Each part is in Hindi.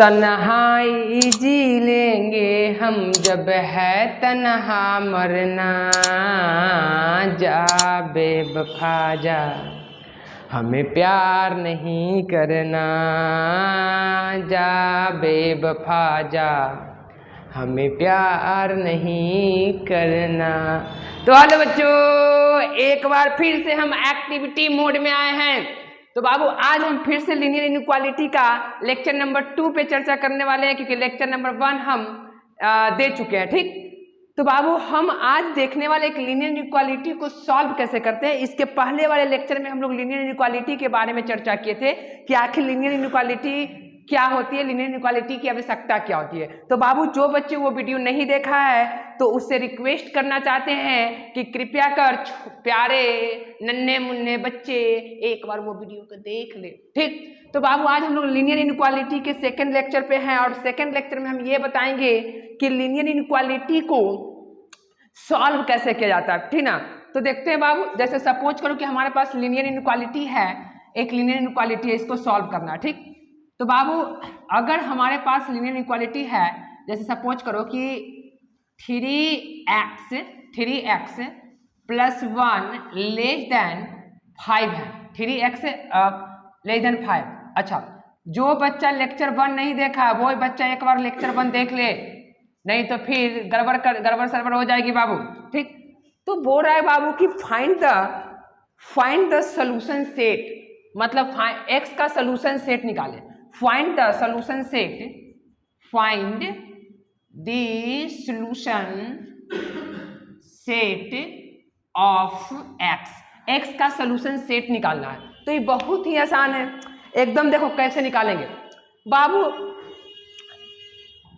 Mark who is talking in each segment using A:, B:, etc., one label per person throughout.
A: तन्हाई जी लेंगे हम जब है तन्हा मरना, जा बेवफा जा हमें प्यार नहीं करना, जा बेवफा जा हमें प्यार नहीं करना। तो हेलो बच्चों, एक बार फिर से हम एक्टिविटी मोड में आए हैं। तो बाबू आज हम फिर से लीनियर इनइक्वालिटी का लेक्चर नंबर 2 पे चर्चा करने वाले हैं, क्योंकि लेक्चर नंबर 1 हम दे चुके हैं। ठीक, तो बाबू हम आज देखने वाले एक लीनियर इनइक्वालिटी को सॉल्व कैसे करते हैं। इसके पहले वाले लेक्चर में हम लोग लीनियर इनइक्वालिटी के बारे में चर्चा किए थे कि आखिर लीनियर इनइक्वालिटी क्या होती है, लीनियर इनइक्वालिटी की आवश्यकता क्या होती है। तो बाबू जो बच्चे वो वीडियो नहीं देखा है तो उससे रिक्वेस्ट करना चाहते हैं कि कृपया कर प्यारे नन्हे मुन्ने बच्चे एक बार वो वीडियो को देख ले। ठीक, तो बाबू आज हम लोग लीनियर इनइक्वालिटी के सेकंड लेक्चर पे हैं और सेकंड लेक्चर में हम ये बताएंगे कि लीनियर इनइक्वालिटी को सॉल्व कैसे किया जाता है। ठीक ना, तो देखते हैं बाबू। जैसे सपोज करो कि हमारे पास लीनियर इनइक्वालिटी है, एक लीनियर इनइक्वालिटी है, इसको सॉल्व करना। ठीक, तो बाबू अगर हमारे पास लीनियर इनइक्वालिटी है, जैसे सपोज करो कि 3x + 1 लेस देन 5 है। 3x less then 5। अच्छा, जो बच्चा लेक्चर 1 नहीं देखा वो बच्चा एक बार लेक्चर 1 देख ले, नहीं तो फिर गड़बड़ सरबड़ हो जाएगी बाबू। ठीक, तो बोल रहा है बाबू कि फाइंड द सोल्यूशन सेट, मतलब x का सोल्यूशन सेट निकाले। Find the solution set, find the solution set of x का सोल्यूशन सेट निकालना है। तो ये बहुत ही आसान है एकदम। देखो कैसे निकालेंगे बाबू,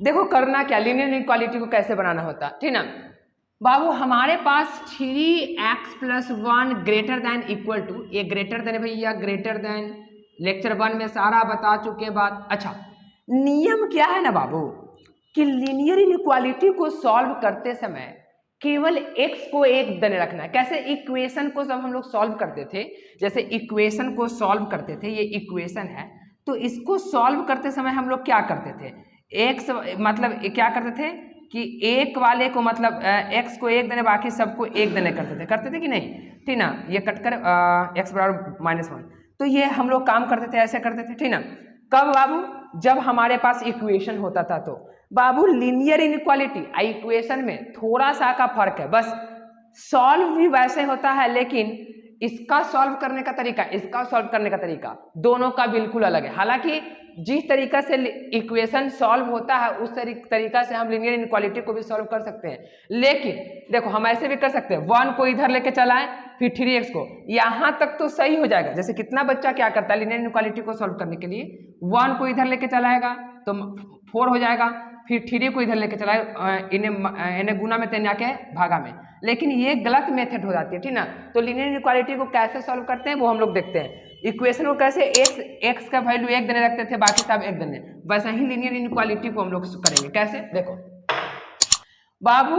A: देखो करना क्या, लीनियर इनइक्वालिटी को कैसे बनाना होता है। ठीक ना बाबू, हमारे पास 3x + 1 greater than equal to, ये ग्रेटर देन भैया, ग्रेटर देन लेक्चर 1 में सारा बता चुके बात। अच्छा, नियम क्या है ना बाबू कि लीनियर इनइक्वालिटी को सॉल्व करते समय केवल x को एक देने रखना है। कैसे, इक्वेशन को जब हम लोग सॉल्व करते थे, जैसे इक्वेशन को सॉल्व करते थे, ये इक्वेशन है, तो इसको सॉल्व करते समय हम लोग क्या करते थे, x मतलब क्या करते थे कि एक वाले को मतलब x को एक देने, बाकी सबको एक देने करते थे कि नहीं। ठीक ना, ये कटकर x = -1। तो ये हम लोग काम करते थे, ऐसे करते थे। ठीक ना, कब बाबू, जब हमारे पास इक्वेशन होता था। तो बाबू लीनियर इनइक्वालिटी इक्वेशन में थोड़ा सा का फर्क है, बस सॉल्व भी वैसे होता है, लेकिन इसका सॉल्व करने का तरीका, इसका सॉल्व करने का तरीका दोनों का बिल्कुल अलग है। हालांकि जिस तरीका से इक्वेशन सॉल्व होता है उस तरीका से हम लीनियर इनइक्वालिटी को भी सॉल्व कर सकते हैं, लेकिन देखो हम ऐसे भी कर सकते हैं, 1 को इधर लेके चलाएं फिर 3x को, यहां तक तो सही हो जाएगा। जैसे कितना बच्चा क्या करता है लीनियर इनइक्वालिटी को सॉल्व करने के लिए, 1 को इधर लेके चलाएगा तो 4 हो जाएगा, फिर 3 को इधर लेके चलाएगा, इन्हें गुना में तेना के भागा में। लेकिन ये गलत मेथड हो जाती है। ठीक ना, तो लीनियर इनइक्वालिटी को कैसे सॉल्व करते हैं वो हम लोग देखते हैं। इक्वेशन को कैसे x का वैल्यू 1 देने रखते थे, बाकी सब 1 देने, वैसा ही लीनियर इनइक्वालिटी को हम लोग करेंगे। कैसे, देखो बाबू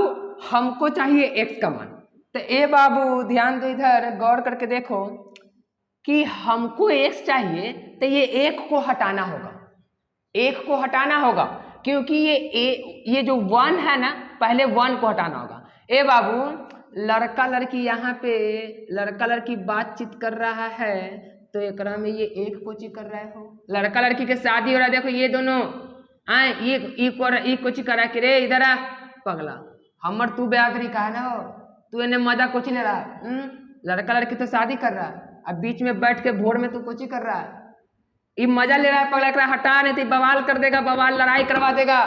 A: हमको चाहिए x का मान, तो ए बाबू ध्यान दो, इधर गौर करके देखो कि हमको x चाहिए, तो ये 1 को हटाना होगा, 1 को हटाना होगा, क्योंकि ये जो 1 है ना, पहले 1 को हटाना होगा। ए बाबू लड़का लड़की यहाँ पे लड़का लड़की बातचीत कर रहा है, तो एकरा में ये 1 कोची कर रहे हो, लड़का लड़की के शादी हो रहा है। देखो ये दोनों आए, ये कोची कर रहा है कि रे इधर आ पगला, हमर तू बेआदरी कहा ना, तू इन्हें मजा कोची ले रहा है। लड़का लड़की तो शादी कर रहा है, अब बीच में बैठ के भोर में तू कोची कर रहा है, ये मजा ले रहा है पगला, एकरा हटा, नहीं तो बवाल कर देगा, बवाल लड़ाई करवा देगा।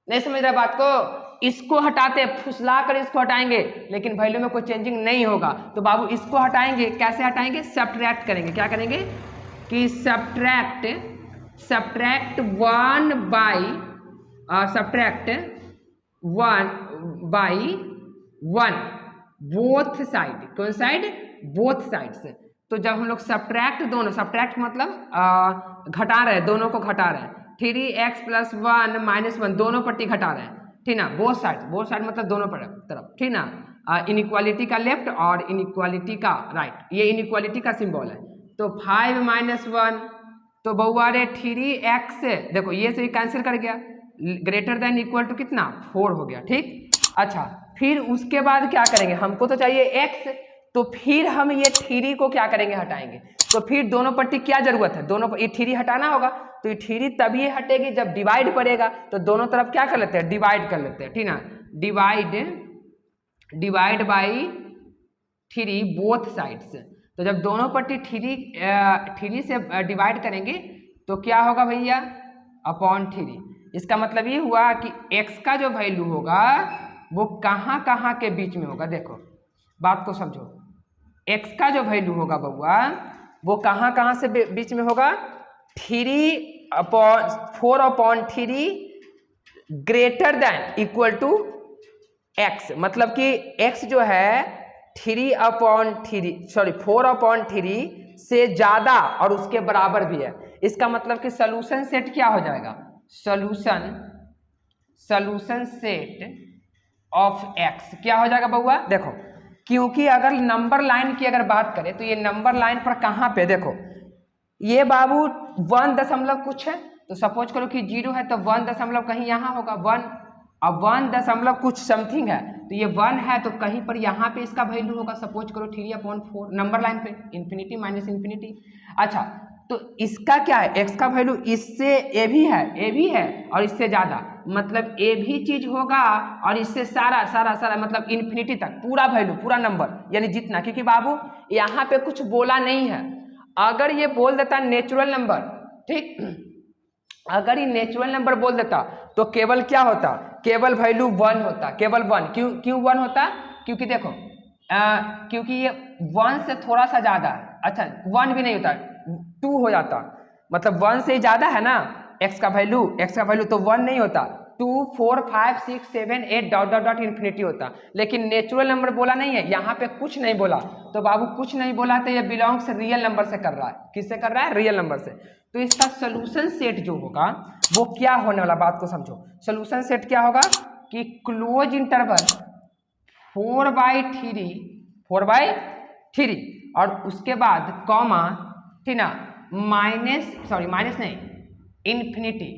A: नहीं समझ रहा बात को, इसको हटाते, फुसला कर इसको हटाएंगे, लेकिन वैल्यू में कोई चेंजिंग नहीं होगा। तो बाबू इसको हटाएंगे, कैसे हटाएंगे, सब्ट्रैक्ट करेंगे। क्या करेंगे कि सब्ट्रैक्ट 1/1 बोथ साइड, कौन साइड, बोथ साइड से। तो जब हम लोग सब्ट्रैक्ट दोनों, सब्ट्रैक्ट मतलब घटा रहे हैं, दोनों को घटा रहे हैं, 3x + 1 - 1 दोनों पट्टी घटा रहे हैं। ठीक ना, बोथ साइड मतलब दोनों तरफ। ठीक ना, इनइक्वालिटी का लेफ्ट और इनइक्वालिटी का राइट, ये इनइक्वालिटी का सिंबल है। तो 5 - 1 तो बउआ रे 3x से देखो ये से कैंसिल कर गया, ग्रेटर देन इक्वल टू कितना 4 हो गया, ठीक। अच्छा फिर उसके बाद क्या करेंगे, हमको तो चाहिए x, तो फिर हम ये 3 को क्या करेंगे, हटाएंगे। तो फिर दोनों पट्टी क्या जरूरत है, दोनों ये 3 हटाना होगा, तो ये 3 तभी हटेगी जब डिवाइड पड़ेगा, तो दोनों तरफ क्या कर लेते हैं, डिवाइड कर लेते हैं, ठीक ना। Divide by 3 both sides. तो जब दोनों पट्टी 3 से डिवाइड करेंगे तो क्या होगा भैया, अपॉन 3। इसका मतलब ये हुआ कि x का जो वैल्यू होगा वो कहाँ कहाँ के बीच में होगा, देखो बात को समझो। x का जो वैल्यू होगा बउआ वो कहाँ कहाँ से बीच में होगा, 4/3 greater than equal to x, मतलब कि x जो है 4/3 से ज्यादा और उसके बराबर भी है। इसका मतलब कि सॉल्यूशन सेट क्या हो जाएगा, सॉल्यूशन सेट ऑफ x क्या हो जाएगा बउआ, देखो क्योंकि अगर नंबर लाइन की अगर बात करें तो ये नंबर लाइन पर कहाँ पे, देखो ये बाबू 1 दशमलव कुछ है, तो सपोज करो कि 0 है तो 1 दशमलव कहीं यहाँ होगा 1, अब 1 दशमलव कुछ समथिंग है तो ये 1 है, तो कहीं पर यहाँ पे इसका वैल्यू होगा, सपोज करो 3/4 नंबर लाइन पे, इन्फिनिटी माइनस इन्फिनिटी। अच्छा तो इसका क्या है, x का वैल्यू इससे a भी है और इससे ज्यादा, मतलब a भी चीज होगा और इससे सारा मतलब इन्फिनिटी तक पूरा वैल्यू, पूरा नंबर यानी जितना, क्योंकि बाबू यहाँ पे कुछ बोला नहीं है। अगर ये बोल देता नेचुरल नंबर, ठीक, अगर ये नेचुरल नंबर बोल देता तो केवल क्या होता, केवल वैल्यू 1 होता, केवल 1। क्यों 1 होता, क्योंकि देखो क्योंकि ये 1 से थोड़ा सा ज्यादा, अच्छा 1 भी नहीं होता 2 हो जाता, मतलब 1 से ज्यादा है ना x का वैल्यू तो 1 नहीं होता, 2 4 5 6 7 8 डॉट इन्फिनिटी होता। लेकिन नेचुरल नंबर बोला नहीं है, यहाँ पे कुछ नहीं बोला, तो बाबू कुछ नहीं बोला तो ये बिलोंग्स रियल नंबर से कर रहा है, किससे कर रहा है, रियल नंबर से। तो इसका सोल्यूशन सेट जो होगा वो क्या होने वाला, बात को समझो। सोल्यूशन सेट क्या होगा कि क्लोज इंटरवल 4/3 और उसके बाद कॉमा, ठीक ना, माइनस नहीं, इन्फिनिटी,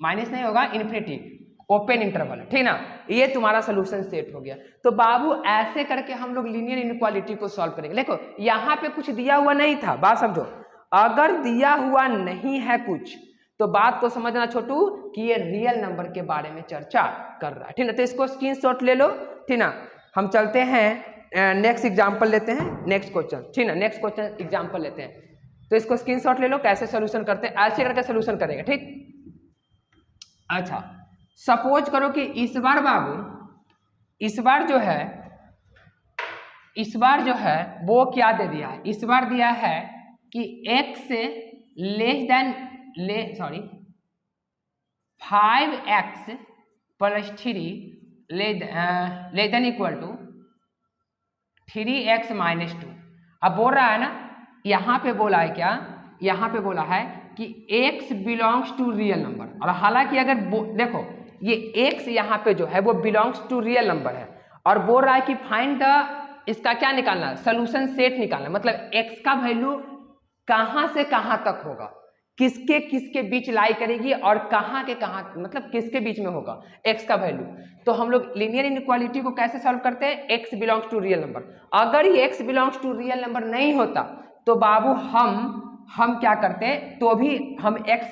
A: माइनस नहीं होगा, इन्फिनिटी ओपन इंटरवल, ठीक ना। ये तुम्हारा सोल्यूशन सेट हो गया। तो बाबू ऐसे करके हम लोग लीनियर इनइक्वालिटी को सॉल्व करेंगे। देखो यहाँ पे कुछ दिया हुआ नहीं था, बात समझो, अगर दिया हुआ नहीं है कुछ तो बात को समझना छोटू कि ये रियल नंबर के बारे में चर्चा कर रहा है, ठीक ना। तो इसको स्क्रीनशॉट ले लो, ठीक ना। हम चलते हैं नेक्स्ट एग्जांपल लेते हैं, नेक्स्ट क्वेश्चन, ठीक ना, नेक्स्ट क्वेश्चन एग्जांपल लेते हैं। तो इसको स्क्रीनशॉट ले लो, कैसे सोल्यूशन करते हैं, ऐसे करके सोल्यूशन करेंगे, ठीक। अच्छा सपोज करो कि इस बार बाबू, इस बार जो है वो क्या दे दिया है, इस बार दिया है कि x से less than 5x + 3 less than equal to 3x - 2। अब बोल रहा है ना, यहाँ पे बोला है क्या, यहाँ पे बोला है कि x belongs to real number, और हालांकि अगर देखो ये x यहाँ पे जो है वो बिलोंग्स टू रियल नंबर है, और बोल रहा है कि फाइंड द, इसका क्या निकालना, सोल्यूशन सेट निकालना, मतलब x का वैल्यू कहाँ से कहाँ तक होगा, किसके बीच लाई करेगी और कहाँ के कहाँ, मतलब किसके बीच में होगा x का वैल्यू। तो हम लोग लीनियर इनइक्वालिटी को कैसे सॉल्व करते हैं, x belongs to real number. अगर ये x belongs to real number नहीं होता तो बाबू हम क्या करते, तो भी हम x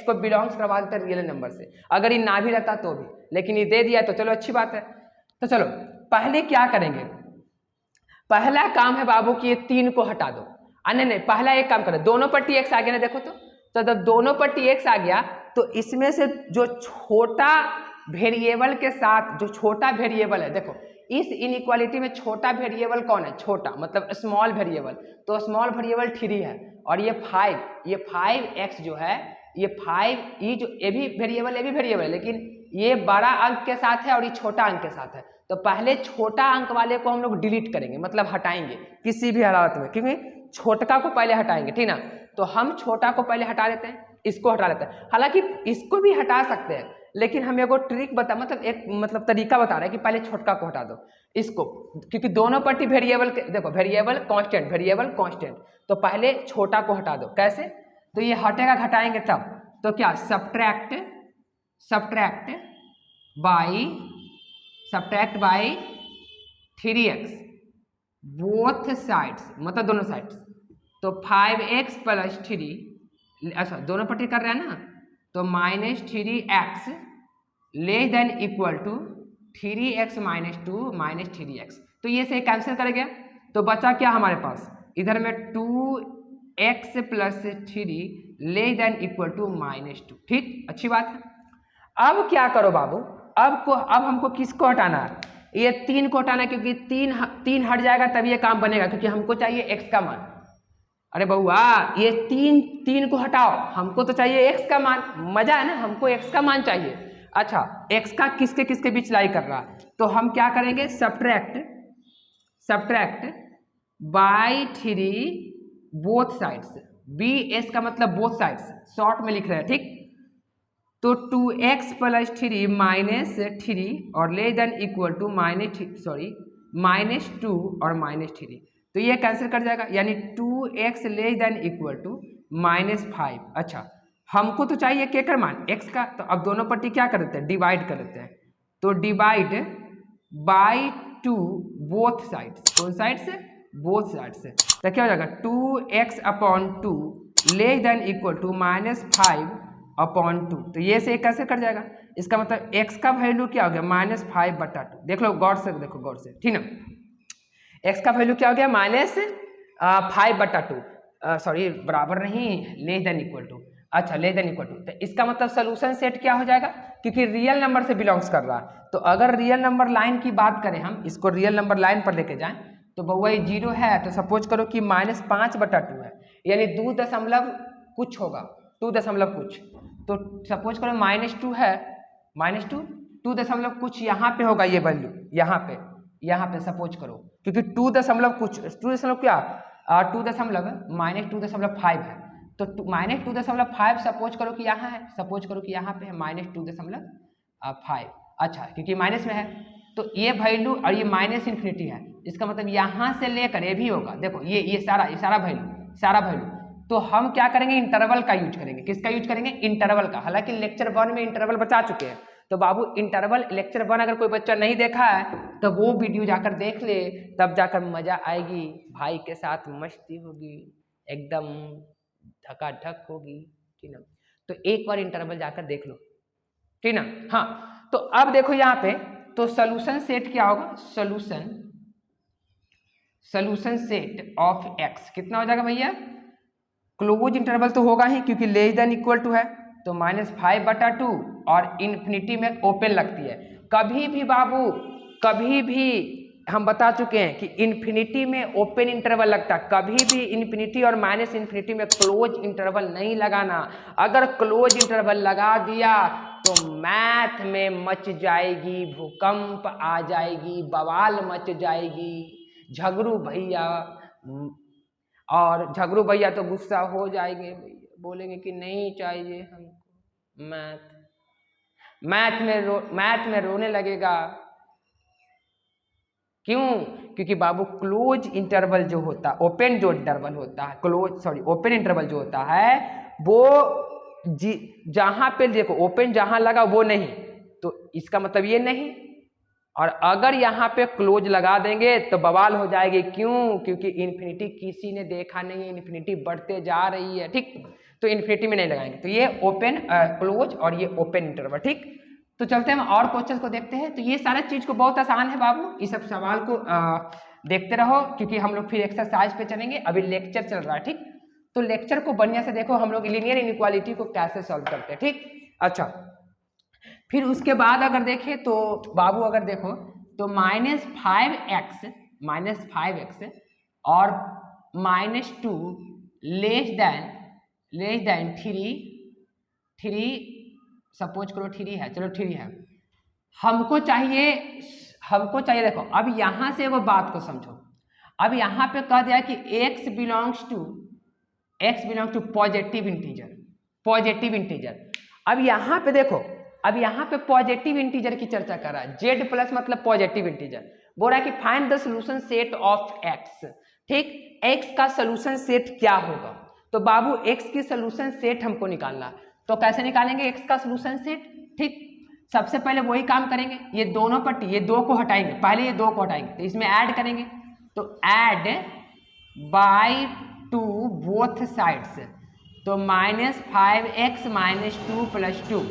A: को बिलोंग्स करवा देते रियल नंबर से, अगर ये ना भी रहता तो भी, लेकिन ये दे दिया तो चलो अच्छी बात है। तो चलो पहले क्या करेंगे, पहला काम है बाबू कि ये 3 को हटा दो। नहीं, पहला एक काम करो, दोनों पट्टी x आ गया ना, देखो तो जब दोनों पट्टी x आ गया तो इसमें से जो छोटा वेरिएबल के साथ, जो छोटा वेरिएबल है, देखो इस इनइक्वालिटी में छोटा वेरिएबल कौन है, छोटा मतलब स्मॉल वेरिएबल, तो स्मॉल वेरिएबल 3 है, और ये 5x जो है, ये 5 ये जो ये भी वेरिएबल है, लेकिन ये बड़ा अंक के साथ है और ये छोटा अंक के साथ है। तो पहले छोटा अंक वाले को हम लोग डिलीट करेंगे, मतलब हटाएंगे किसी भी हालत में, क्योंकि छोटका को पहले हटाएंगे, ठीक ना। तो हम छोटा को पहले हटा देते हैं, इसको हटा लेते हैं। हालांकि इसको भी हटा सकते हैं, लेकिन हम एगो ट्रिक मतलब तरीका बता रहे हैं कि पहले छोटका को हटा दो इसको, क्योंकि दोनों पट्टी वेरिएबल के, देखो वेरिएबल कांस्टेंट, तो पहले छोटा को हटा दो, कैसे, तो ये हटेगा घटाएंगे तब, तो क्या subtract by 3x both sides, मतलब दोनों साइड्स। तो 5x प्लस 3, अच्छा दोनों पट्टी कर रहे हैं ना, तो -3x less than equal to 3x - 2 -3x। तो ये से कैंसिल कर गया, तो बचा क्या हमारे पास इधर में 2x plus 3 less than equal to -2। ठीक, अच्छी बात है। अब क्या करो बाबू, अब हमको किसको हटाना है, ये 3 को हटाना है, क्योंकि 3 हट जाएगा तब ये काम बनेगा, क्योंकि हमको चाहिए x का मान। अरे बउआ ये 3 को हटाओ, हमको तो चाहिए x का मान, मजा है ना, हमको x का मान चाहिए। अच्छा x का किसके किसके बीच लाई कर रहा है, तो हम क्या करेंगे subtract by 3 both sides, BS का मतलब बोथ साइड्स, शॉर्ट में लिख रहे हैं। ठीक, तो 2x प्लस 3 -3 और लेस देन इक्वल टू -2 और -3, तो ये कैंसिल कर जाएगा, यानी 2x less than equal to -5। अच्छा हमको तो चाहिए क्या कर मान x का, तो अब दोनों पट्टी क्या कर देते हैं, डिवाइड कर देते हैं। तो डिवाइड बाई 2 बोथ साइड्स, कौन साइड से, बोथ साइड से, तो क्या हो जाएगा 2x/2 less than equal to -5/2। तो ये से कैसे कट जाएगा, इसका मतलब x का वैल्यू क्या हो गया -5/2। देख लो गौर से, देखो गौर से, ठीक ना, x का वैल्यू क्या हो गया -5/2, सॉरी बराबर नहीं, लेस देन इक्वल टू, अच्छा लेस देन इक्वल टू। तो इसका मतलब सोल्यूशन सेट क्या हो जाएगा, क्योंकि रियल नंबर से बिलोंग्स कर रहा है। तो अगर रियल नंबर लाइन की बात करें, हम इसको रियल नंबर लाइन पर लेके जाएं, तो बउआ 0 है, तो सपोज करो कि -5/2 है, यानी 2 दशमलव कुछ होगा, 2 दशमलव कुछ, तो सपोज करो -2 है, -2 दशमलव कुछ यहाँ पे होगा, ये वैल्यू यहाँ पे सपोज करो, क्योंकि 2 दशमलव कुछ, 2 दशमलव क्या, 2 दशमलव -2.5 है, तो -2.5 सपोज करो कि यहाँ है, सपोज करो कि यहाँ पे है -2.5। अच्छा क्योंकि माइनस में है, तो ये वैल्यू और ये -∞ है, इसका मतलब यहाँ से लेकर ये भी होगा, देखो ये सारा वैल्यू। तो हम क्या करेंगे, इंटरवल का यूज करेंगे। किसका यूज करेंगे, इंटरवल का। हालांकि लेक्चर 1 में इंटरवल बता चुके हैं, तो बाबू इंटरवल लेक्चर 1 अगर कोई बच्चा नहीं देखा है तो वो वीडियो जाकर देख ले, तब जाकर मजा आएगी, भाई के साथ मस्ती होगी, एकदम धकाधक होगी, ठीक ना। तो एक बार इंटरवल जाकर देख लो, ठीक ना। हाँ तो अब देखो यहाँ पे, तो सोल्यूशन सेट क्या होगा, सोल्यूशन सेट ऑफ x कितना हो जाएगा भैया, क्लोज इंटरवल तो होगा ही, क्योंकि लेस देन इक्वल टू है, तो -5/2 और इन्फिनिटी में ओपन लगती है। कभी भी बाबू, कभी भी हम बता चुके हैं कि इन्फिनिटी में ओपन इंटरवल लगता है, कभी भी इन्फिनिटी और -∞ में क्लोज इंटरवल नहीं लगाना। अगर क्लोज इंटरवल लगा दिया तो मैथ में मच जाएगी, भूकंप आ जाएगी, बवाल मच जाएगी, झगड़ू भैया तो गुस्सा हो जाएंगे, बोलेंगे कि नहीं चाहिए हमको मैथ में रोने लगेगा। क्यों, क्योंकि बाबू क्लोज इंटरवल जो होता है, ओपन इंटरवल जो होता है वो जहां पे देखो ओपन जहां लगा वो नहीं, तो इसका मतलब ये नहीं, और अगर यहाँ पे क्लोज लगा देंगे तो बवाल हो जाएगी। क्यों, क्योंकि इन्फिनिटी किसी ने देखा नहीं है, इन्फिनिटी बढ़ते जा रही है, ठीक, तो इन्फिनिटी में नहीं लगाएंगे। तो ये ओपन क्लोज और ये ओपन इंटरवल, ठीक। तो चलते हैं हम और क्वेश्चन को देखते हैं। तो ये सारा चीज को बहुत आसान है बाबू, इस सब सवाल को देखते रहो, क्योंकि हम लोग फिर एक्सरसाइज पे चलेंगे, अभी लेक्चर चल रहा है, ठीक। तो लेक्चर को बढ़िया से देखो, हम लोग लीनियर इनइक्वालिटी को कैसे सॉल्व करते हैं, ठीक। अच्छा फिर उसके बाद अगर देखें तो बाबू, अगर देखो तो -5x और -2 लेस देन 3 सपोज करो 3 है, चलो 3 है, हमको चाहिए देखो। अब यहाँ से वो बात को समझो, अब यहाँ पे कह दिया कि x belongs to positive integer. अब यहाँ पे देखो, अब यहाँ पे पॉजिटिव इंटीजर की चर्चा कर रहा है, z प्लस मतलब पॉजिटिव इंटीजर, बोल रहा है कि find the solution set of x, ठीक। x का सोल्यूशन सेट क्या होगा, तो बाबू x की सोल्यूशन सेट हमको निकालना, तो कैसे निकालेंगे x का सोल्यूशन सेट? ठीक, सबसे पहले वही काम करेंगे, ये दोनों पट्टी, ये दो को हटाएंगे, पहले ये दो को हटाएंगे, तो इसमें ऐड करेंगे, तो add by two both sides, तो -5x - 2 + 2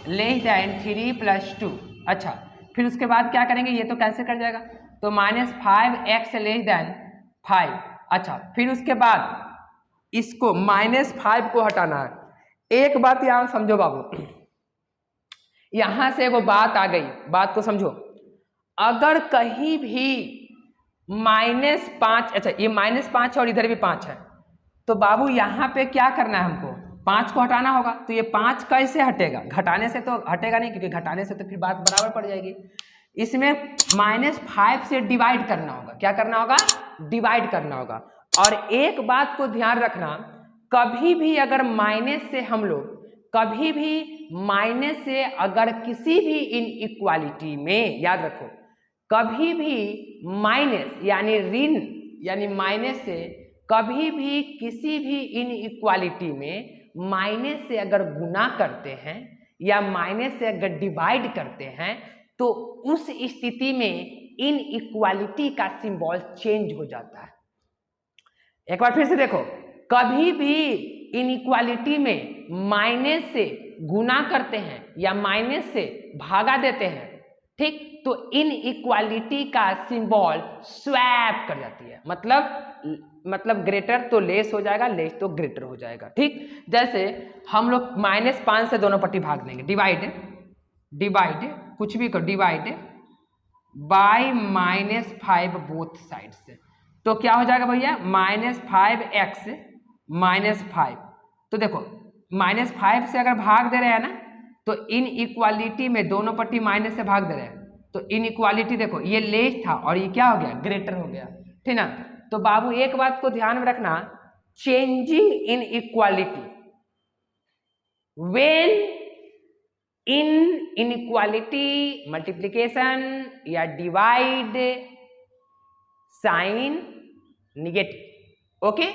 A: लेस देन 3 + 2। अच्छा, फिर उसके बाद क्या करेंगे, ये तो कैंसिल कर जाएगा, तो -5x लेस देन 5। अच्छा, फिर उसके बाद इसको -5 को हटाना है। एक बात यहाँ समझो बाबू, यहां से वो बात आ गई, बात को समझो। अगर कहीं भी -5, अच्छा ये -5 और इधर भी 5 है, तो बाबू यहाँ पे क्या करना है, हमको 5 को हटाना होगा। तो ये 5 कैसे हटेगा, घटाने से तो हटेगा नहीं, क्योंकि घटाने से तो फिर बात बराबर पड़ जाएगी। इसमें -5 से डिवाइड करना होगा। क्या करना होगा? डिवाइड करना होगा। और एक बात को ध्यान रखना, कभी भी अगर माइनस से हम लोग, कभी भी माइनस से अगर किसी भी इनइक्वालिटी में, याद रखो, कभी भी माइनस यानी ऋण यानी माइनस से कभी भी किसी भी इनइक्वालिटी में माइनस से अगर गुना करते हैं या माइनस से अगर डिवाइड करते हैं, तो उस स्थिति में इनइक्वालिटी का सिंबल चेंज हो जाता है। एक बार फिर से देखो, कभी भी इनइक्वालिटी में माइनस से गुना करते हैं या माइनस से भागा देते हैं, ठीक, तो इनइक्वालिटी का सिंबल स्वैप कर जाती है। मतलब ग्रेटर तो लेस हो जाएगा, लेस तो ग्रेटर हो जाएगा। ठीक, जैसे हम लोग -5 से दोनों पट्टी भाग देंगे, डिवाइड कुछ भी करो, डिवाइड बाय -5 बोथ साइड से, तो क्या हो जाएगा भैया, -5x -5। तो देखो -5 से अगर भाग दे रहे हैं ना, तो इनइक्वालिटी में दोनों पट्टी माइनस से भाग दे रहे हैं, तो इनइक्वालिटी देखो, ये लेस था और ये क्या हो गया, ग्रेटर हो गया। ठीक ना। तो बाबू एक बात को ध्यान में रखना, changing in equality when in inequality multiplication या डिवाइड साइन निगेटिव। ओके,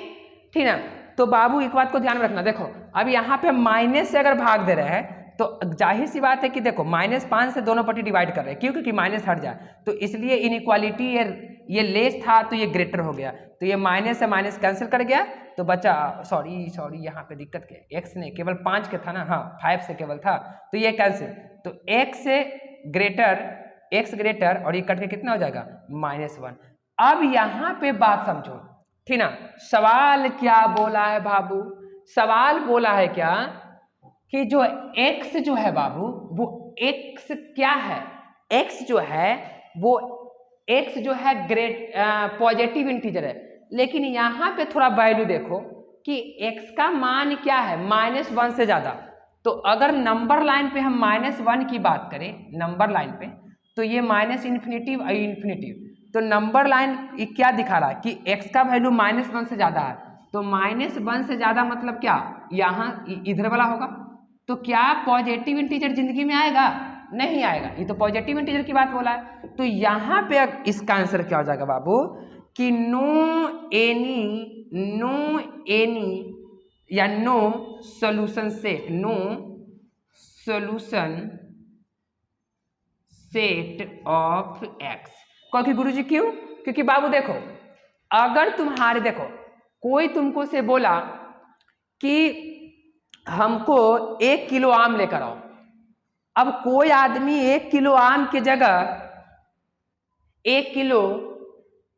A: ठीक ना। तो बाबू एक बात को ध्यान में रखना, देखो अब यहाँ पे माइनस से अगर भाग दे रहे हैं, तो जाहिर सी बात है कि देखो -5 से दोनों पट्टी डिवाइड कर रहे हैं, क्यों, क्योंकि माइनस हट जाए, तो इसलिए इनइक्वालिटी ये लेस था तो ये ग्रेटर हो गया, तो ये माइनस से माइनस कैंसिल कर गया, तो बचा, सॉरी यहाँ पे दिक्कत क्या, x ने केवल 5 के था ना, हाँ 5 से केवल था, तो ये कैंसिल, तो x ग्रेटर और ये कट के कितना हो जाएगा, -1। अब यहाँ पे बात समझो, ठीक ना। सवाल क्या बोला है बाबू, सवाल बोला है क्या कि जो x जो है बाबू, वो x क्या है, x जो है वो x जो है पॉजिटिव इंटीजर है, लेकिन यहाँ पे थोड़ा वैल्यू देखो कि x का मान क्या है, -1 से ज्यादा। तो अगर नंबर लाइन पे हम -1 की बात करें, नंबर लाइन पे, तो ये -इन्फिनिटिव और इन्फिनिटिव, तो नंबर लाइन क्या दिखा रहा है कि x का वैल्यू -1 से ज्यादा है, तो -1 से ज्यादा मतलब क्या, यहाँ इधर वाला होगा। तो क्या पॉजिटिव इंटीजर जिंदगी में आएगा, नहीं आएगा, ये तो पॉजिटिव इंटीजर की बात बोला है। तो यहाँ पे इसका आंसर क्या हो जाएगा बाबू कि नो एनी या no solution set, no solution set of x। क्योंकि गुरुजी क्यों, क्योंकि बाबू देखो, अगर तुम्हारे, देखो कोई तुमको से बोला कि हमको 1 किलो आम लेकर आओ, अब कोई आदमी 1 किलो आम की जगह 1 किलो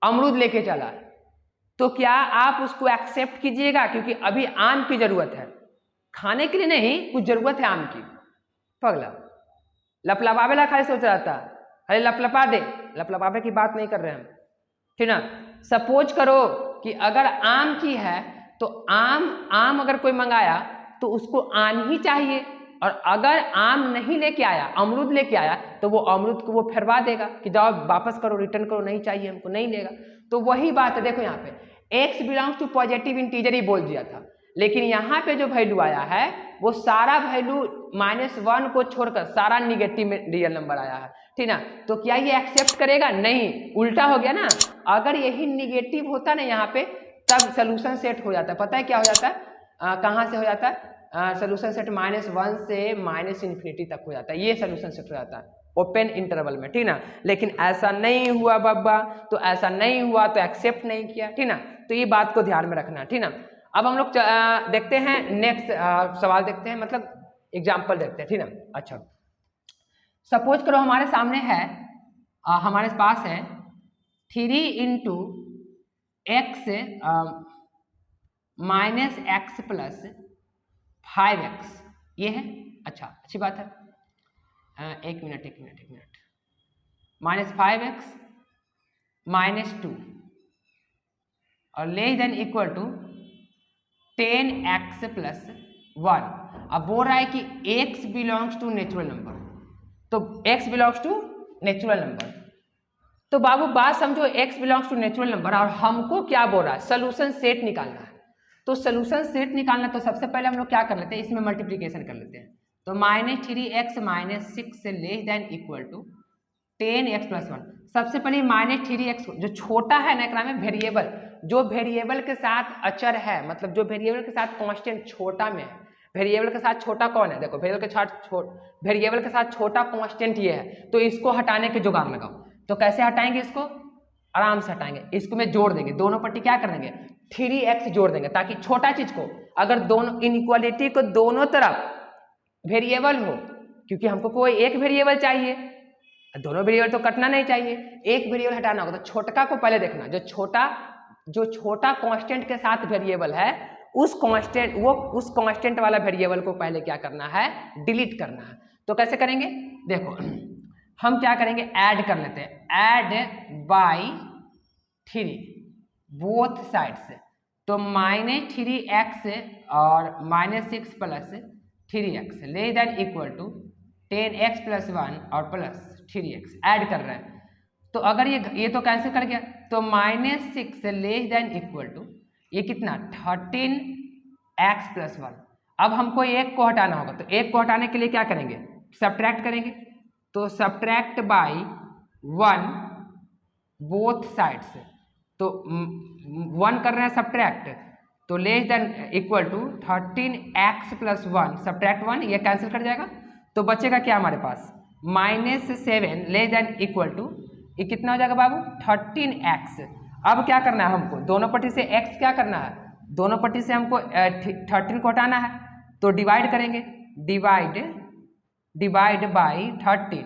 A: अमरूद लेके चला, तो क्या आप उसको एक्सेप्ट कीजिएगा, क्योंकि अभी आम की जरूरत है, खाने के लिए नहीं, कुछ जरूरत है आम की। पगला लपलपावे ला खाली सोच रहा था, अरे लपलपा दे, लपलपावे की बात नहीं कर रहे हम, ठीक ना। सपोज करो कि अगर आम की है, तो आम अगर कोई मंगाया तो उसको आम ही चाहिए, और अगर आम नहीं लेके आया, अमरूद लेके आया, तो वो अमरूद को वो फिरवा देगा कि जाओ वापस करो, रिटर्न करो, नहीं चाहिए हमको, नहीं लेगा। तो वही बात है, देखो यहाँ पे x belongs to positive integer ही बोल दिया था, लेकिन यहाँ पे जो वैल्यू आया है वो सारा वैल्यू -1 को छोड़कर सारा निगेटिव में रियल नंबर आया है, ठीक ना। तो क्या ये एक्सेप्ट करेगा, नहीं, उल्टा हो गया ना। अगर यही निगेटिव होता ना यहाँ पे, तब सोल्यूशन सेट हो जाता है। पता है क्या हो जाता है, कहाँ से हो जाता है, सोल्यूशन सेट -1 से -∞ तक हो जाता है, ये सोल्यूशन सेट हो जाता है ओपन इंटरवल में, ठीक ना। लेकिन ऐसा नहीं हुआ बाबा, तो ऐसा नहीं हुआ तो एक्सेप्ट नहीं किया, ठीक ना। तो ये बात को ध्यान में रखना, ठीक ना। अब हम लोग देखते हैं नेक्स्ट सवाल देखते हैं, मतलब एग्जाम्पल देखते हैं, ठीक ना। अच्छा, सपोज करो हमारे सामने है, हमारे पास है 3 into x minus x plus 5x, ये है। अच्छा, अच्छी बात है। एक मिनट, -5x -2 और less than equal to 10x plus 1। अब बोल रहा है कि x belongs to natural number, तो x belongs to natural number. तो बाबू बात समझो, x belongs to natural number और हमको क्या बोल रहा है, सोल्यूशन सेट निकालना है। तो सोल्यूशन सेट निकालना, तो सबसे पहले हम लोग क्या कर लेते हैं, इसमें मल्टीप्लीकेशन कर लेते हैं। तो -3x -6 से less than equal to 10x plus 1। सबसे पहले -3x जो छोटा है ना, एकरा में वेरिएबल, जो वेरिएबल के साथ अचर है, मतलब जो वेरिएबल के साथ कांस्टेंट छोटा में है। वेरिएबल के साथ छोटा कौन है, देखो वेरिएबल के साथ छोटा कांस्टेंट ये है, तो इसको हटाने के जुगाड़ लगाओ। तो कैसे हटाएंगे इसको, आराम से हटाएंगे, इसको में जोड़ देंगे, दोनों पट्टी क्या कर देंगे 3x जोड़ देंगे, ताकि छोटा चीज को, अगर दोनों इनइक्वालिटी को दोनों तरफ वेरिएबल हो, क्योंकि हमको कोई एक वेरिएबल चाहिए, दोनों वेरिएबल तो कटना नहीं चाहिए, एक वेरिएबल हटाना होगा। तो छोटका को पहले देखना, जो छोटा कांस्टेंट के साथ वेरिएबल है, उस कांस्टेंट वाला वेरिएबल को पहले क्या करना है, डिलीट करना है। तो कैसे करेंगे, देखो हम क्या करेंगे, ऐड कर लेते हैं, ऐड बाय 3 बोथ साइड से। तो -3x और -6 plus 3x less than equal to 10x plus 1 और प्लस 3x ऐड कर रहे हैं। तो अगर ये तो कैंसिल कर गया, तो -6 लेस देन इक्वल टू ये कितना 13x प्लस 1। अब हमको एक को हटाना होगा, तो एक को हटाने के लिए क्या करेंगे, सब्ट्रैक्ट करेंगे। तो सब्ट्रैक्ट बाय 1 बोथ साइड से, तो 1 कर रहे हैं सब्ट्रैक्ट, तो less than equal to 13x plus 1 subtract 1, ये कैंसिल कर जाएगा। तो बचेगा क्या हमारे पास, -7 लेस देन इक्वल टू ये कितना हो जाएगा बाबू 13x। अब क्या करना है हमको, दोनों पट्टी से x क्या करना है, दोनों पट्टी से हमको 13 को हटाना है। तो डिवाइड करेंगे, डिवाइड बाय 13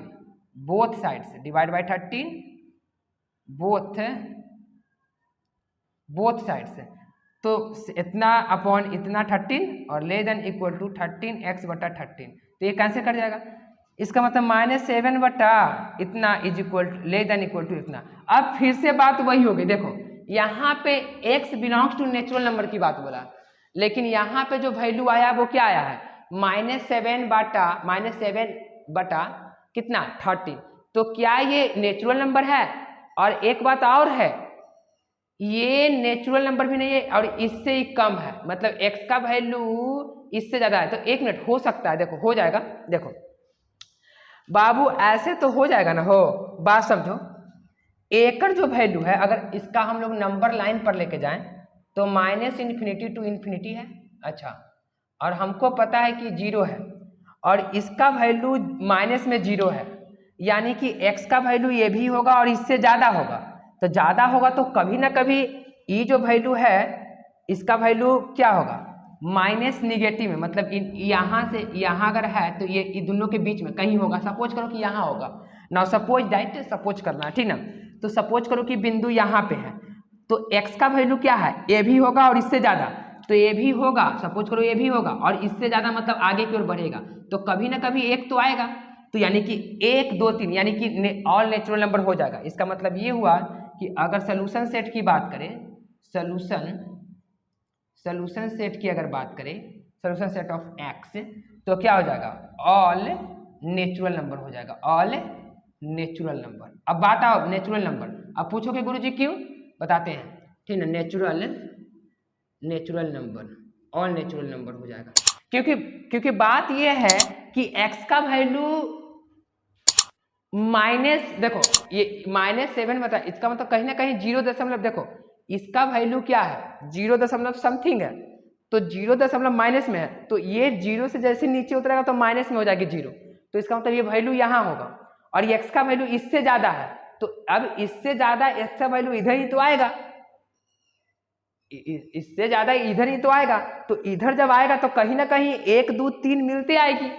A: बोथ साइड से, डिवाइड बाय 13 बोथ साइड से। तो इतना अपॉन इतना 13 और less than equal to 13x बटा 13, तो ये कैंसिल कर जाएगा। इसका मतलब -7 बटा इतना is equal less than equal to इतना। अब फिर से बात वही होगी, देखो यहाँ पे x belongs to natural number की बात बोला, लेकिन यहाँ पे जो वैल्यू आया वो क्या आया है, -7 बटा कितना 13। तो क्या ये नेचुरल नंबर है, और एक बात और है, ये नेचुरल नंबर भी नहीं है और इससे ही कम है, मतलब x का वैल्यू इससे ज्यादा है। तो एक मिनट हो सकता है, देखो हो जाएगा, देखो बाबू ऐसे तो हो जाएगा ना, हो बात समझो। एकड़ जो वैल्यू है, अगर इसका हम लोग नंबर लाइन पर लेके जाएं तो -∞ टू इन्फिनिटी है। अच्छा, और हमको पता है कि 0 है, और इसका वैल्यू माइनस में 0 है, यानी कि x का वैल्यू ये भी होगा और इससे ज़्यादा होगा। तो ज़्यादा होगा तो कभी ना कभी ये जो वैल्यू है इसका वैल्यू क्या होगा, माइनस निगेटिव में, मतलब यहाँ से यहाँ अगर है तो ये दोनों के बीच में कहीं होगा। सपोज करो कि यहाँ होगा ना, सपोज दैट, सपोज करना है, ठीक ना। तो सपोज करो कि बिंदु यहाँ पे है, तो x का वैल्यू क्या है, ये भी होगा और इससे ज़्यादा, तो ये भी होगा, सपोज करो ये भी होगा और इससे ज़्यादा, मतलब आगे की ओर बढ़ेगा, तो कभी ना कभी एक तो आएगा। तो यानी कि 1 2 3 यानी कि ऑल नेचुरल नंबर हो जाएगा। इसका मतलब ये हुआ कि अगर सोल्यूशन सेट की बात करें, सोल्यूशन सेट की अगर बात करें, सोल्यूशन सेट ऑफ x, तो क्या हो जाएगा, ऑल नेचुरल नंबर हो जाएगा, ऑल नेचुरल नंबर। अब बात आओ नेचुरल नंबर, अब पूछोगे गुरुजी क्यों, बताते हैं, ठीक है। Natural number, all natural number हो जाएगा, क्योंकि बात ये है कि x का वैल्यू देखो ये -7 बता, इसका मतलब कहीं ना कहीं 0 दशमलव, देखो इसका वैल्यू क्या है 0 दशमलव समथिंग है, तो 0 माइनस में है, तो ये 0 से जैसे नीचे उतरेगा तो माइनस में हो जाएगी 0, तो इसका मतलब ये वैल्यू यहाँ होगा, और ये x का वैल्यू इससे ज्यादा है, तो अब इससे ज्यादा x का वैल्यू इधर ही तो आएगा, इससे ज्यादा इधर ही तो आएगा, तो इधर जब आएगा तो कहीं ना कहीं 1 2 3 मिलते आएगी,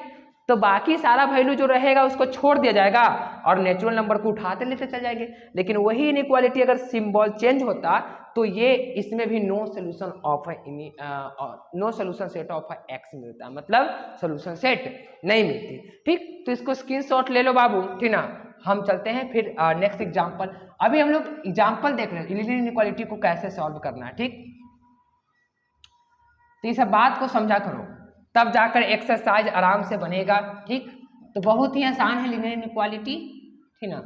A: तो बाकी सारा वैल्यू जो रहेगा उसको छोड़ दिया जाएगा और नेचुरल नंबर को उठाते लेते चल जाएंगे। लेकिन वही इनइक्वालिटी अगर सिंबल चेंज होता तो ये इसमें भी no solution set of X मिलता, मतलब सोल्यूशन सेट नहीं मिलती। ठीक, तो इसको स्क्रीनशॉट ले लो बाबू, ठीक ना। हम चलते हैं फिर नेक्स्ट एग्जांपल। अभी हम लोग एग्जांपल देख रहे हैं लीनियर इनइक्वालिटी को कैसे सॉल्व करना है। ठीक, तो इस बात को समझा करो, तब जाकर एक्सरसाइज आराम से बनेगा। ठीक, तो बहुत ही आसान है लीनियर इनइक्वालिटी, ठीक ना।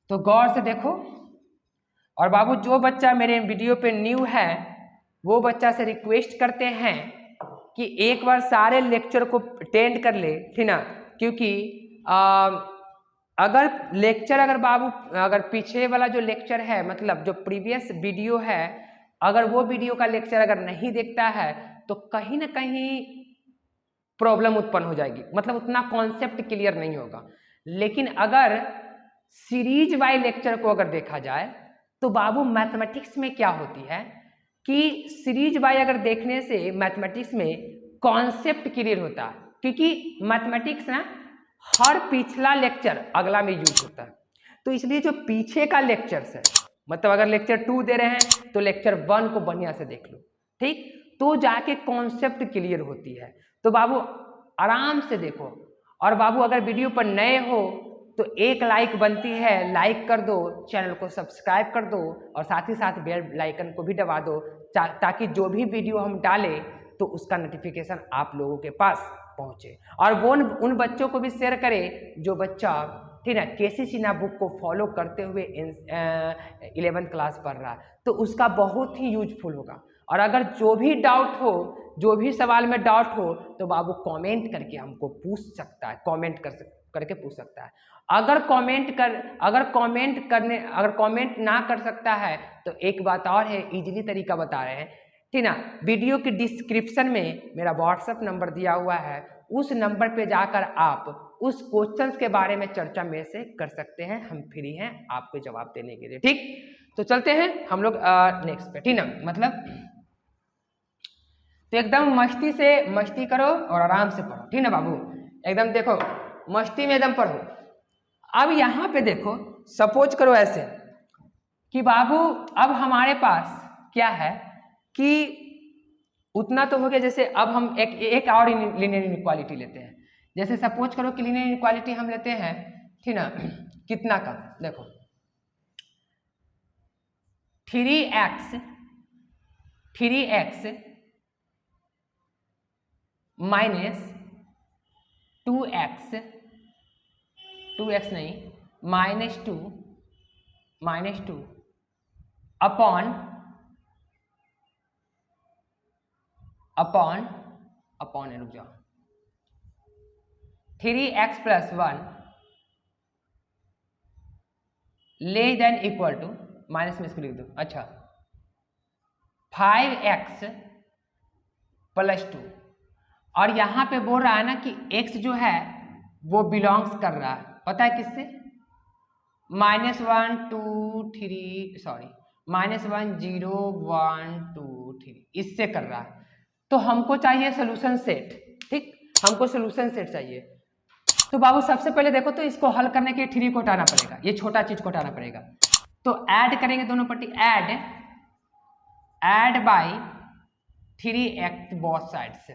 A: तो गौर से देखो, और बाबू जो बच्चा मेरे वीडियो पे न्यू है वो बच्चा से रिक्वेस्ट करते हैं कि एक बार सारे लेक्चर को अटेंड कर ले, ठीक ना, क्योंकि अगर लेक्चर अगर पीछे वाला जो लेक्चर है, मतलब जो प्रीवियस वीडियो है, अगर वो वीडियो का लेक्चर अगर नहीं देखता है तो कहीं ना कहीं प्रॉब्लम उत्पन्न हो जाएगी, मतलब उतना कॉन्सेप्ट क्लियर नहीं होगा। लेकिन अगर सीरीज वाई लेक्चर को अगर देखा जाए तो बाबू मैथमेटिक्स में क्या होती है कि सीरीज वाई अगर देखने से मैथमेटिक्स में कॉन्सेप्ट क्लियर होता है, क्योंकि मैथमेटिक्स ना हर पिछला लेक्चर अगला में यूज होता है, तो इसलिए जो पीछे का लेक्चर्स है, मतलब अगर लेक्चर 2 दे रहे हैं तो लेक्चर 1 को बढ़िया से देख लो। ठीक, तो जाके कॉन्सेप्ट क्लियर होती है। तो बाबू आराम से देखो, और बाबू अगर वीडियो पर नए हो तो एक लाइक बनती है, लाइक कर दो, चैनल को सब्सक्राइब कर दो, और साथ ही साथ बेल आइकन को भी दबा दो, ताकि जो भी वीडियो हम डालें तो उसका नोटिफिकेशन आप लोगों के पास पहुंचे। और वो उन बच्चों को भी शेयर करें जो बच्चा, ठीक है, केसी सिन्हा बुक को फॉलो करते हुए 11th क्लास पढ़ रहा है, तो उसका बहुत ही यूजफुल होगा। और अगर जो भी डाउट हो, जो भी सवाल में डाउट हो, तो बाबू कमेंट करके हमको पूछ सकता है, कमेंट करके पूछ सकता है। अगर कमेंट ना कर सकता है तो एक बात और है, इजीली तरीका बता रहे हैं, ठीक ना। वीडियो के डिस्क्रिप्शन में मेरा व्हाट्सएप नंबर दिया हुआ है, उस नंबर पे जाकर आप उस क्वेश्चंस के बारे में चर्चा मेरे से कर सकते हैं, हम फ्री हैं आपको जवाब देने के लिए। ठीक, तो चलते हैं हम लोग नेक्स्ट पे, ठीक ना। मतलब तो एकदम मस्ती करो और आराम से पढ़ो, ठीक ना बाबू, एकदम देखो मस्ती में एकदम पढ़ो। अब यहाँ पे देखो, सपोज करो ऐसे कि बाबू अब हमारे पास क्या है कि उतना तो हो गया, जैसे अब हम एक और लीनियर इनइक्वालिटी लेते हैं। जैसे सपोज करो कि लीनियर इनइक्वालिटी हम लेते हैं, ठीक ना, कितना का, देखो 3x माइनस 2x नहीं, माइनस टू अपॉन रुक जाओ, 3x + 1 less than equal to, minus में इसको लिख दो, अच्छा 5x + 2, और यहां पे बोल रहा है ना कि x जो है वो बिलोंग्स कर रहा है, पता है किससे, -1 2 3 सॉरी -1 0 1 2 3 इससे कर रहा है। तो हमको चाहिए सोल्यूशन सेट। ठीक, हमको सोल्यूशन सेट चाहिए। तो बाबू सबसे पहले देखो, तो इसको हल करने के लिए 3 को हटाना पड़ेगा, ये छोटा चीज को हटाना पड़ेगा। तो ऐड करेंगे दोनों पट्टी, add by 3x both side से,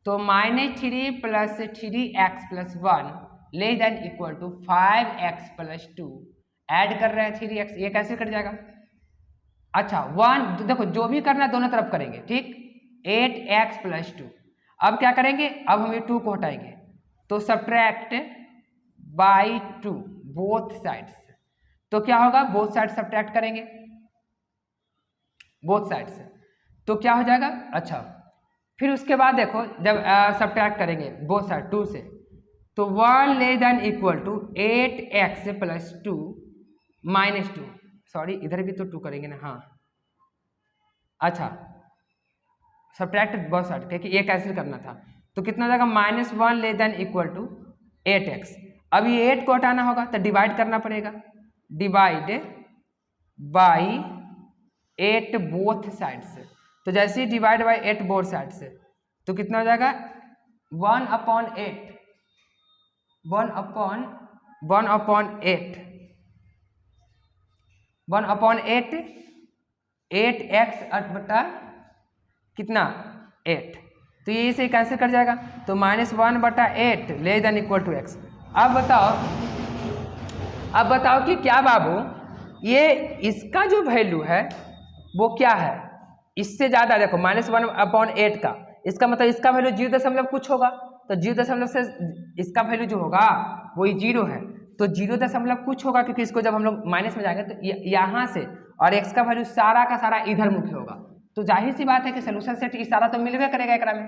A: तो -3 + 3x + 1 less than equal to 5x + 2, add कर रहे हैं 3x, ये कैसे कट जाएगा, अच्छा 1, देखो जो भी करना है दोनों तरफ करेंगे। ठीक, 8x + 2, अब क्या करेंगे, अब हम ये 2 को हटाएंगे, तो सब्ट्रैक्ट बाई 2 बोथ साइड्स, तो क्या होगा, बोथ साइड सब्ट्रैक्ट करेंगे बोथ साइड से, तो क्या हो जाएगा, अच्छा फिर उसके बाद देखो जब सब्ट्रैक्ट करेंगे बोथ साइड 2 से, तो 1 less than equal to 8x + 2 - 2, sorry इधर भी तो 2 करेंगे ना, हाँ अच्छा सब्ट्रैक्ट बोथ साइड, क्योंकि ये कैंसिल करना था। तो कितना हो जाएगा -1 less than equal to 8x। अब ये 8 को हटाना होगा तो डिवाइड करना पड़ेगा, डिवाइड बाई 8 बोथ साइड से। तो जैसे ही डिवाइड बाई 8 बोथ साइड से तो कितना हो जाएगा 1/8, 1/8 8x बटा कितना 8, तो ये इसे कैंसिल कर जाएगा। तो -1/8 less than equal to x। अब बताओ कि क्या बाबू ये इसका जो वैल्यू है वो क्या है, इससे ज़्यादा देखो -1/8 का, इसका मतलब इसका वैल्यू 0 कुछ होगा, तो 0 से इसका वैल्यू जो होगा वही 0 है, तो 0 कुछ होगा, क्योंकि इसको जब हम लोग माइनस में जाएंगे तो यहाँ से और x का वैल्यू सारा का सारा इधर मुख्य होगा। तो जाहिर सी बात है कि सोल्यूशन सेट इशारा तो मिलवे करेगा, एकरा में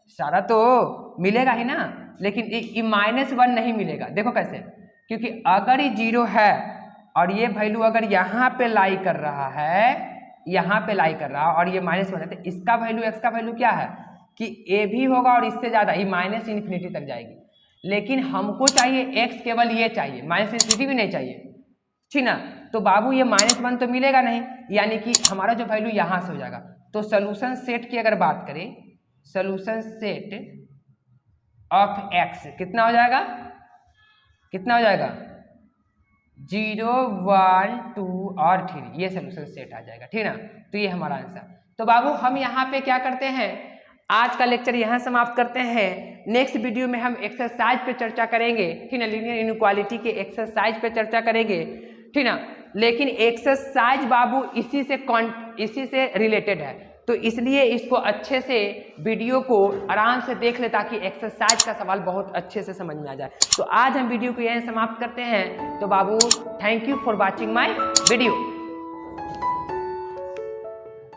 A: इशारा तो मिलेगा ही ना, लेकिन ये -1 नहीं मिलेगा। देखो कैसे, क्योंकि अगर ये 0 है और ये वैल्यू अगर यहाँ पे लाई कर रहा है, यहाँ पे लाई कर रहा है और ये -1 है, तो इसका वैल्यू x का वैल्यू क्या है कि a भी होगा और इससे ज़्यादा, ये -∞ तक जाएगी। लेकिन हमको चाहिए x केवल ये चाहिए, -∞ भी नहीं चाहिए, ठीक ना। तो बाबू ये -1 तो मिलेगा नहीं, यानी कि हमारा जो वैल्यू यहाँ से हो जाएगा। तो सोल्यूशन सेट की अगर बात करें, सोल्यूशन सेट ऑफ x कितना हो जाएगा, 0 1 2 और 3, ये सोल्यूशन सेट आ जाएगा, ठीक ना। तो ये हमारा आंसर। तो बाबू हम यहाँ पे क्या करते हैं, आज का लेक्चर यहाँ समाप्त करते हैं। नेक्स्ट वीडियो में हम एक्सरसाइज पे चर्चा करेंगे, ठीक ना, लीनियर इनइक्वालिटी के एक्सरसाइज पे चर्चा करेंगे, ठीक ना। लेकिन एक्सरसाइज बाबू इसी से रिलेटेड है, तो इसलिए इसको अच्छे से वीडियो को आराम से देख ले, ताकि एक्सरसाइज का सवाल बहुत अच्छे से समझ में आ जाए। तो आज हम वीडियो को यहीं समाप्त करते हैं। तो बाबू thank you for watching my video.